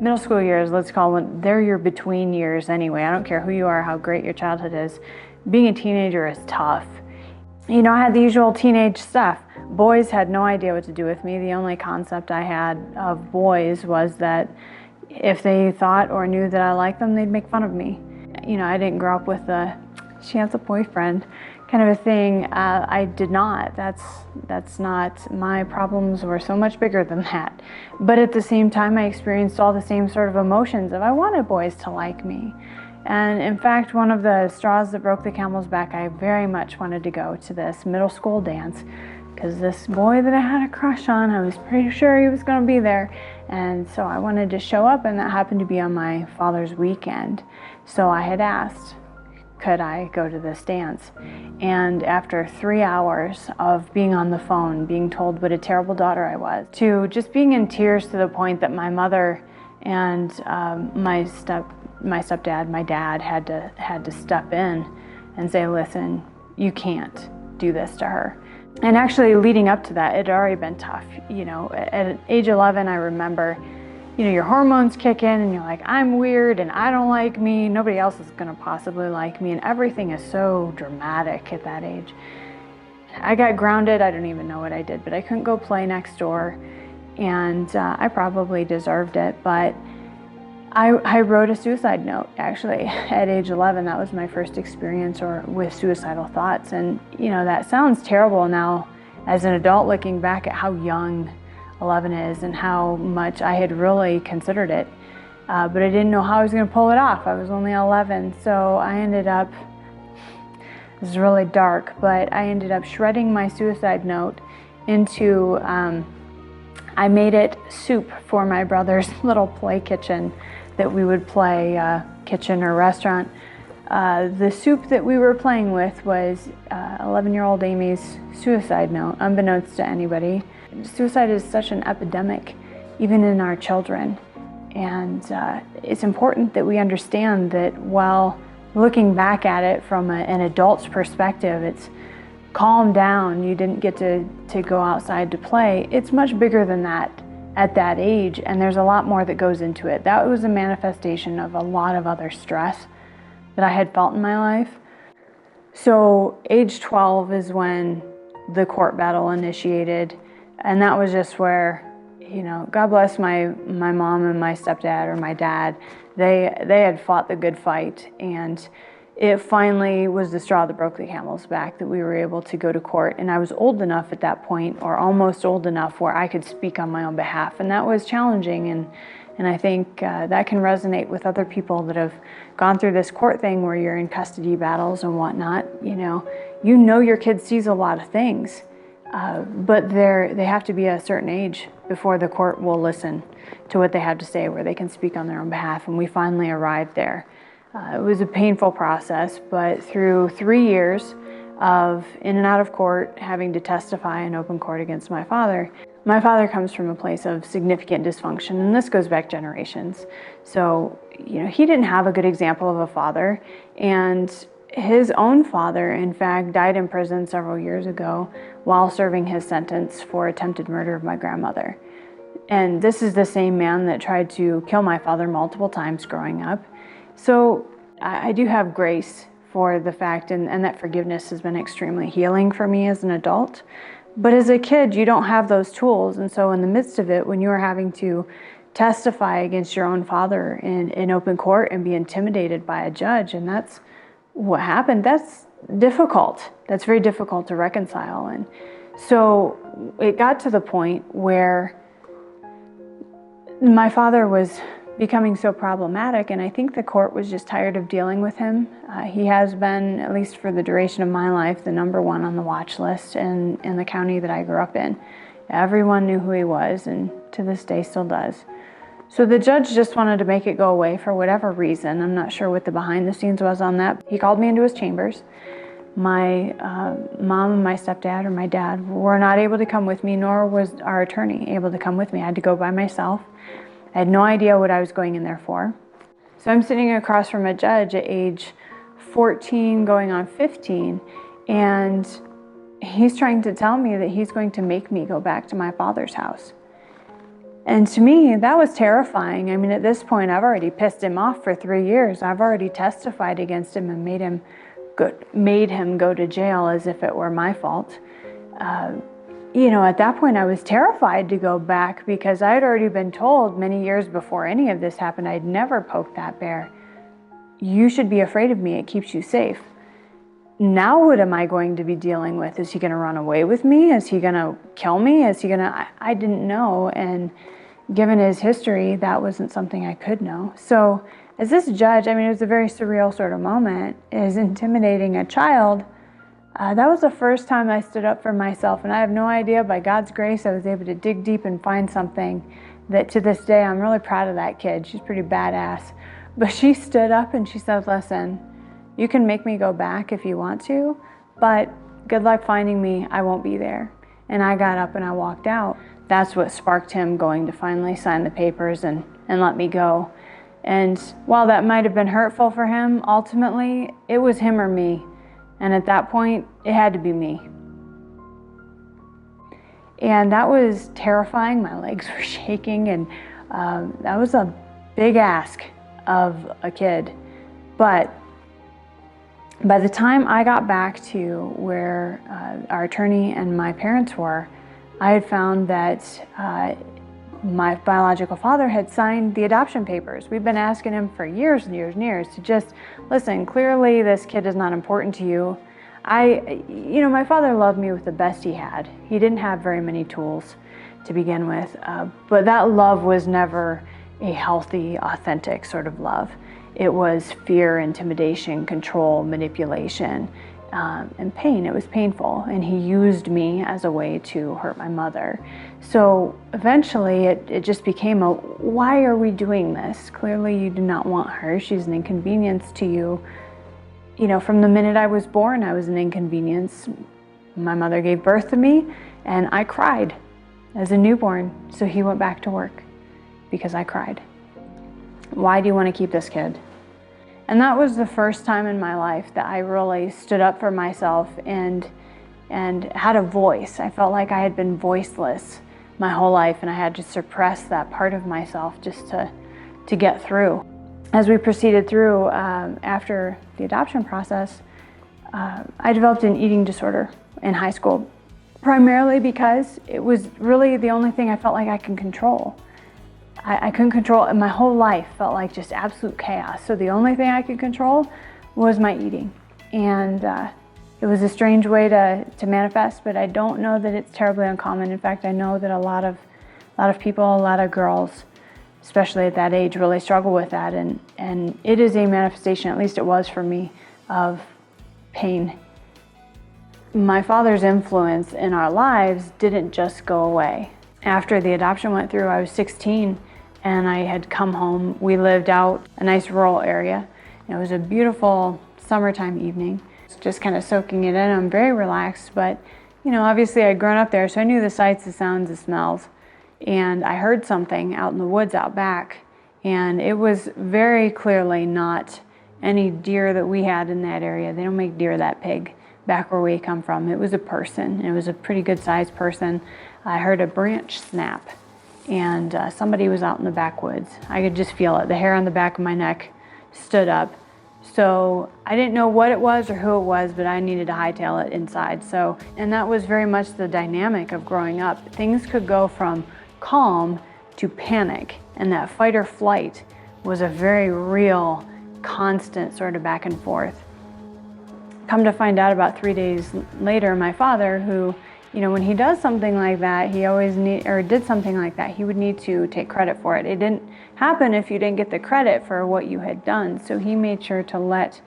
Middle school years, let's call them, they're your between years anyway. I don't care who you are, how great your childhood is. Being a teenager is tough. You know, I had the usual teenage stuff. Boys had no idea what to do with me. The only concept I had of boys was that if they thought or knew that I liked them, they'd make fun of me. You know, I didn't grow up with she has a boyfriend kind of a thing. I did not. That's not, my problems were so much bigger than that. But at the same time, I experienced all the same sort of emotions of I wanted boys to like me. And in fact, one of the straws that broke the camel's back, I very much wanted to go to this middle school dance because this boy that I had a crush on, I was pretty sure he was going to be there. And so I wanted to show up, and that happened to be on my father's weekend. So I had asked, could I go to this dance? And after 3 hours of being on the phone, being told what a terrible daughter I was, to just being in tears to the point that my mother and my stepdad, my dad had to step in and say, listen, you can't do this to her. And actually leading up to that, it had already been tough. You know, at age 11, I remember, you know, your hormones kick in and you're like, I'm weird and I don't like me. Nobody else is gonna possibly like me. And everything is so dramatic at that age. I got grounded. I don't even know what I did, but I couldn't go play next door. And I probably deserved it, but I wrote a suicide note, actually, at age 11. That was my first experience with suicidal thoughts. And, you know, that sounds terrible now as an adult looking back at how young 11 is and how much I had really considered it. But I didn't know how I was going to pull it off. I was only 11, so I ended up, this is really dark, but I ended up shredding my suicide note into, I made it soup for my brother's little play kitchen that we would play, kitchen or restaurant. The soup that we were playing with was 11-year-old Amy's suicide note, unbeknownst to anybody. Suicide is such an epidemic, even in our children. And it's important that we understand that while looking back at it from an adult's perspective, it's calm down, you didn't get to go outside to play. It's much bigger than that at that age, and there's a lot more that goes into it. That was a manifestation of a lot of other stress that I had felt in my life. So age 12 is when the court battle initiated, and that was just where, you know, God bless my mom and my stepdad or my dad. They had fought the good fight, and it finally was the straw that broke the camel's back that we were able to go to court. And I was old enough at that point, or almost old enough, where I could speak on my own behalf, and that was challenging. And I think that can resonate with other people that have gone through this court thing where you're in custody battles and whatnot. You know your kid sees a lot of things, but they have to be a certain age before the court will listen to what they have to say, where they can speak on their own behalf. And we finally arrived there. It was a painful process, but through 3 years of in and out of court, having to testify in open court against my father comes from a place of significant dysfunction, and this goes back generations. So, you know, he didn't have a good example of a father, and his own father, in fact, died in prison several years ago while serving his sentence for attempted murder of my grandmother. And this is the same man that tried to kill my father multiple times growing up. So I do have grace for the fact, and that forgiveness has been extremely healing for me as an adult. But as a kid, you don't have those tools. And so in the midst of it, when you are having to testify against your own father in open court and be intimidated by a judge, and that's what happened, that's difficult. That's very difficult to reconcile. And so it got to the point where my father was becoming so problematic, and I think the court was just tired of dealing with him. He has been, at least for the duration of my life, the #1 on the watch list in the county that I grew up in. Everyone knew who he was, and to this day still does. So the judge just wanted to make it go away for whatever reason. I'm not sure what the behind the scenes was on that. He called me into his chambers. My mom and my stepdad or my dad were not able to come with me, nor was our attorney able to come with me. I had to go by myself. I had no idea what I was going in there for. So I'm sitting across from a judge at age 14 going on 15, and he's trying to tell me that he's going to make me go back to my father's house. And to me, that was terrifying. I mean, at this point, I've already pissed him off for 3 years. I've already testified against him and made him go to jail as if it were my fault. At that point, I was terrified to go back because I had already been told many years before any of this happened, I'd never poke that bear. You should be afraid of me. It keeps you safe. Now what am I going to be dealing with? Is he going to run away with me? Is he going to kill me? I didn't know. And given his history, that wasn't something I could know. So as this judge, it was a very surreal sort of moment, is intimidating a child. That was the first time I stood up for myself, and I have no idea, by God's grace, I was able to dig deep and find something that to this day, I'm really proud of that kid. She's pretty badass. But she stood up and she said, listen, you can make me go back if you want to, but good luck finding me, I won't be there. And I got up and I walked out. That's what sparked him going to finally sign the papers and let me go. And while that might have been hurtful for him, ultimately, it was him or me. And at that point, it had to be me. And that was terrifying. My legs were shaking, and that was a big ask of a kid. But by the time I got back to where our attorney and my parents were, I had found that my biological father had signed the adoption papers. We've been asking him for years and years and years to just, listen, clearly this kid is not important to you. My father loved me with the best he had. He didn't have very many tools to begin with, but that love was never a healthy, authentic sort of love. It was fear, intimidation, control, manipulation, and pain. It was painful, and he used me as a way to hurt my mother. So eventually it just became why are we doing this? Clearly you do not want her. She's an inconvenience to you. From the minute I was born, I was an inconvenience. My mother gave birth to me, and I cried as a newborn, so he went back to work because I cried. Why do you want to keep this kid? And that was the first time in my life that I really stood up for myself and had a voice. I felt like I had been voiceless my whole life, and I had to suppress that part of myself just to get through. As we proceeded through after the adoption process, I developed an eating disorder in high school, primarily because it was really the only thing I felt like I could control. I couldn't control it. My whole life felt like just absolute chaos. So the only thing I could control was my eating. And it was a strange way to manifest, but I don't know that it's terribly uncommon. In fact, I know that a lot of people, a lot of girls, especially at that age, really struggle with that. And it is a manifestation, at least it was for me, of pain. My father's influence in our lives didn't just go away. After the adoption went through, I was 16 and I had come home. We lived out a nice rural area. It was a beautiful summertime evening. Just kind of soaking it in. I'm very relaxed, but obviously I'd grown up there, so I knew the sights, the sounds, the smells. And I heard something out in the woods out back, and it was very clearly not any deer that we had in that area. They don't make deer that big back where we come from. It was a person. It was a pretty good sized person. I heard a branch snap, and somebody was out in the backwoods. I could just feel it. The hair on the back of my neck stood up. So I didn't know what it was or who it was, but I needed to hightail it inside. And that was very much the dynamic of growing up. Things could go from calm to panic, and that fight or flight was a very real, constant sort of back and forth. Come to find out about 3 days later, my father, who, when he does something like that, did something like that, he would need to take credit for it. It didn't happen if you didn't get the credit for what you had done. So he made sure to let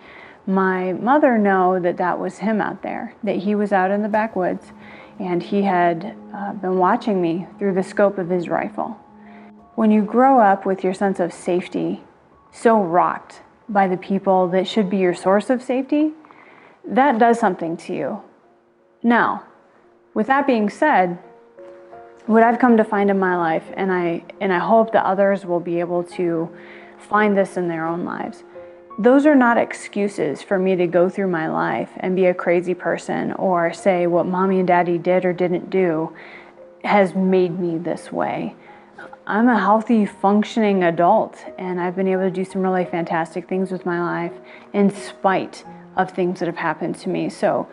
my mother know that that was him out there, that he was out in the backwoods, and he had been watching me through the scope of his rifle. When you grow up with your sense of safety so rocked by the people that should be your source of safety, that does something to you. Now, with that being said, what I've come to find in my life, and I hope that others will be able to find this in their own lives, those are not excuses for me to go through my life and be a crazy person or say what mommy and daddy did or didn't do has made me this way. I'm a healthy, functioning adult, and I've been able to do some really fantastic things with my life in spite of things that have happened to me. So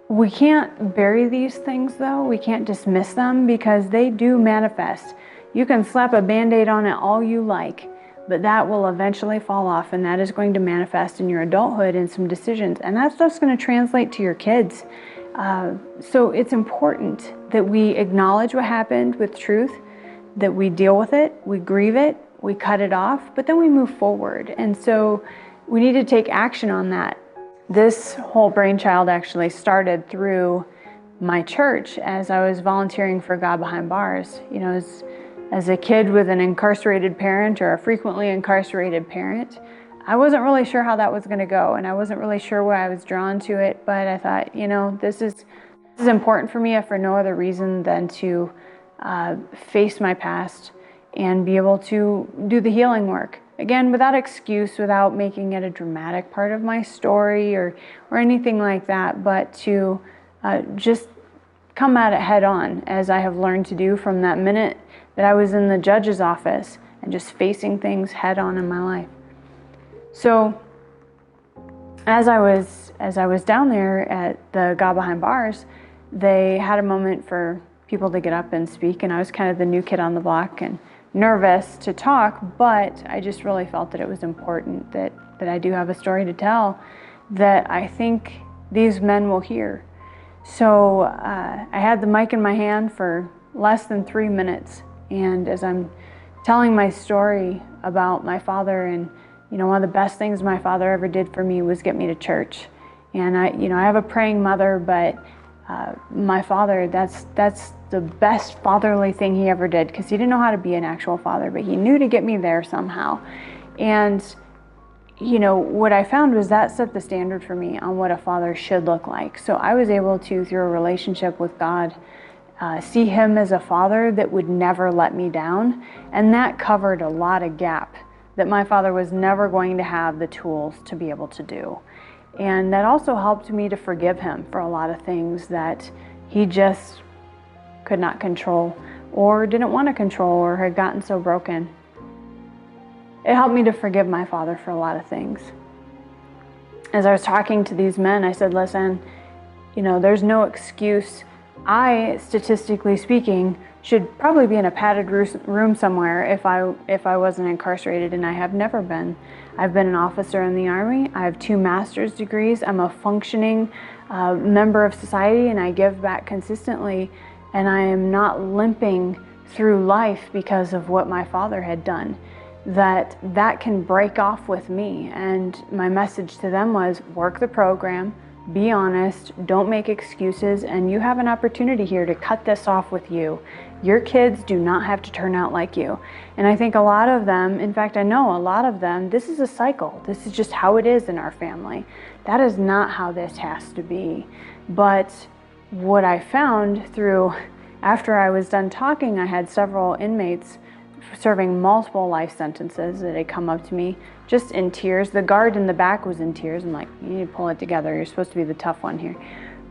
we can't bury these things, though. We can't dismiss them, because they do manifest. You can slap a Band-Aid on it all you like, but that will eventually fall off, and that is going to manifest in your adulthood in some decisions, and that stuff's going to translate to your kids. So it's important that we acknowledge what happened with truth, that we deal with it, we grieve it, we cut it off, but then we move forward. And so we need to take action on that. This whole brainchild actually started through my church as I was volunteering for God Behind Bars. You know, as a kid with an incarcerated parent, or a frequently incarcerated parent, I wasn't really sure how that was going to go, and I wasn't really sure why I was drawn to it, but I thought, you know, this is important for me, if for no other reason than to face my past and be able to do the healing work. Again, without excuse, without making it a dramatic part of my story or anything like that, but to just come at it head on, as I have learned to do from that minute that I was in the judge's office and just facing things head on in my life. So as I was down there at the God Behind Bars, they had a moment for people to get up and speak, and I was kind of the new kid on the block and nervous to talk, but I just really felt that it was important that I do have a story to tell that I think these men will hear. So I had the mic in my hand for less than 3 minutes, and as I'm telling my story about my father, and you know, one of the best things my father ever did for me was get me to church. And I have a praying mother, but my father, that's the best fatherly thing he ever did, because he didn't know how to be an actual father, but he knew to get me there somehow. And you know, what I found was that set the standard for me on what a father should look like. So I was able to, through a relationship with God, see him as a father that would never let me down, and that covered a lot of gap that my father was never going to have the tools to be able to do. And that also helped me to forgive him for a lot of things that he just could not control, or didn't want to control, or had gotten so broken. It helped me to forgive my father for a lot of things. As I was talking to these men, I said, listen, you know, there's no excuse. I, statistically speaking, should probably be in a padded room somewhere if I wasn't incarcerated, and I have never been. I've been an officer in the Army. I have 2 master's degrees. I'm a functioning member of society, and I give back consistently, and I am not limping through life because of what my father had done. That can break off with me, and my message to them was, work the program, be honest, don't make excuses, and you have an opportunity here to cut this off with you. Your kids do not have to turn out like you. And I think a lot of them, in fact, I know a lot of them, this is a cycle. This is just how it is in our family. That is not how this has to be. But what I found after I was done talking, I had several inmates serving multiple life sentences that had come up to me just in tears. The guard in the back was in tears. I'm like, you need to pull it together. You're supposed to be the tough one here.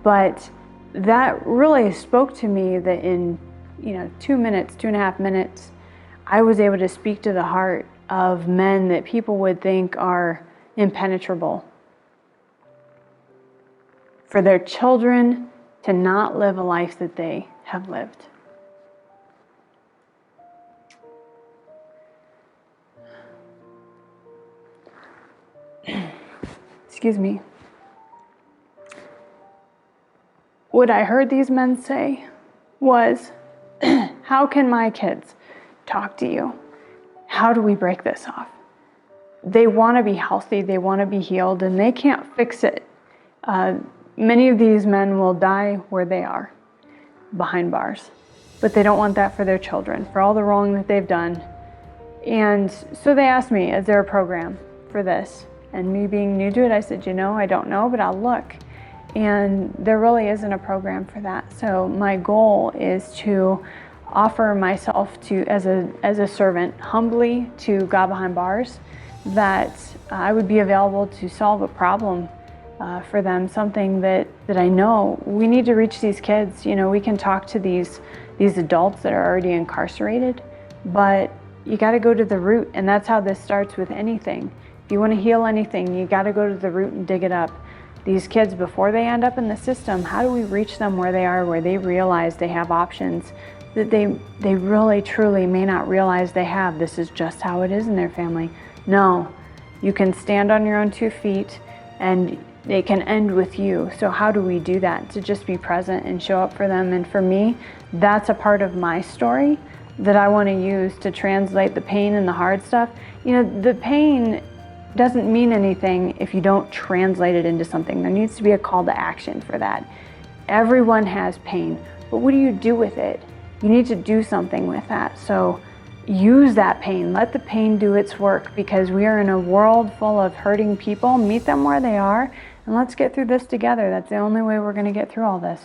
But that really spoke to me, that in 2.5 minutes, I was able to speak to the heart of men that people would think are impenetrable. For their children to not live a life that they have lived. Excuse me. What I heard these men say was, how can my kids talk to you? How do we break this off? They want to be healthy, they want to be healed, and they can't fix it. Many of these men will die where they are, behind bars. But they don't want that for their children, for all the wrong that they've done. And so they asked me, is there a program for this? And me being new to it, I said, I don't know, but I'll look. And there really isn't a program for that. So my goal is to offer myself as a servant humbly to God Behind Bars, that I would be available to solve a problem for them, something that I know we need to reach these kids. We can talk to these adults that are already incarcerated, but you got to go to the root, and that's how this starts with anything. If you want to heal anything, you got to go to the root and dig it up. These kids, before they end up in the system, how do we reach them where they are, where they realize they have options that they really truly may not realize they have? This is just how it is in their family. No, you can stand on your own 2 feet and it can end with you. So how do we do that? To just be present and show up for them. And for me, that's a part of my story that I want to use to translate the pain and the hard stuff. You know, the pain doesn't mean anything if you don't translate it into something. There needs to be a call to action for that. Everyone has pain, but what do you do with it? You need to do something with that. So use that pain. Let the pain do its work, because we are in a world full of hurting people. Meet them where they are, and let's get through this together. That's the only way we're going to get through all this.